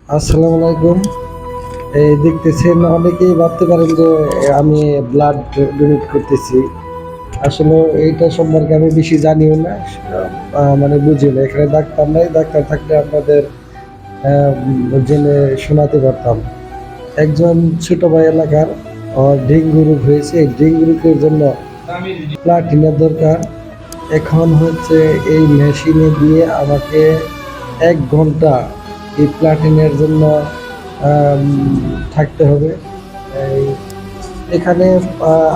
আসসালামু আলাইকুম। এই দেখতেছেন, অনেকেই ভাবতে পারেন যে আমি ব্লাড ডোনেট করতেছি। আসলে এইটা সম্পর্কে আমি বেশি জানিও না, মানে বুঝি না। এখানে ডাক্তার নাই, ডাক্তার থাকলে আপনাদের জেনে শোনাতে পারতাম। একজন ছোট ভাই এলাকার ডেঙ্গু রোগ হয়েছে। এই ডেঙ্গু রোগের জন্য প্লাটিনের দরকার। এখন হচ্ছে এই মেশিনে দিয়ে আমাকে 1 ঘন্টা এই প্লাটিনের জন্য আম, থাকতে হবে। এই এখানে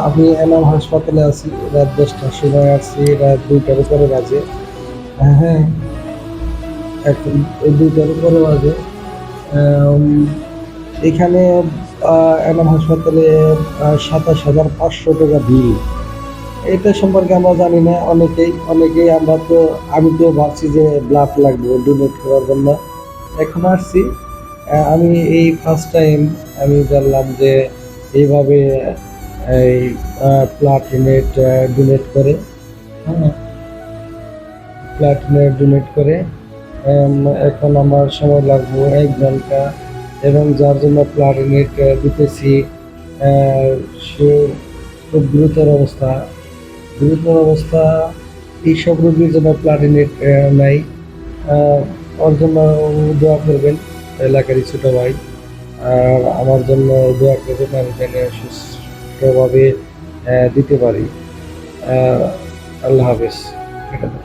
আমি এনাম হাসপাতালে আছি। রাত 10টার সময় আসছি, রাত 2টার উপরে বাজে। হ্যাঁ, এখন 2টার উপরে বাজে। আম, এখানে এনাম হাসপাতালে 27,500 টাকা বিল। এটা সম্পর্কে আমরা জানি না। অনেকেই আমি তো ভাবছি যে ব্লাড লাগবে ডোনেট করার জন্য। এখন আসছি, আমি এই ফার্স্ট টাইম আমি জানলাম যে এইভাবে এই প্লাটিনেট ডোনেট করে। হ্যাঁ, প্লাটিনেট ডোনেট করে। এম, এখন আমার সময় লাগবে 1 ঘন্টা, এবং যার জন্য প্লাটিনেট দিতেছি সে খুব গুরুতর অবস্থা। এইসব রোগীর জন্য প্লাটিনেট নাই। আহ, ওর জন্য দোয়া করবেন, এলাকারই ছোট ভাই। আর আমার জন্য দোয়া করবেন, আমি যেন সুস্থভাবে দিতে পারি। আহ, আল্লাহ হাফেজ। এটা তো।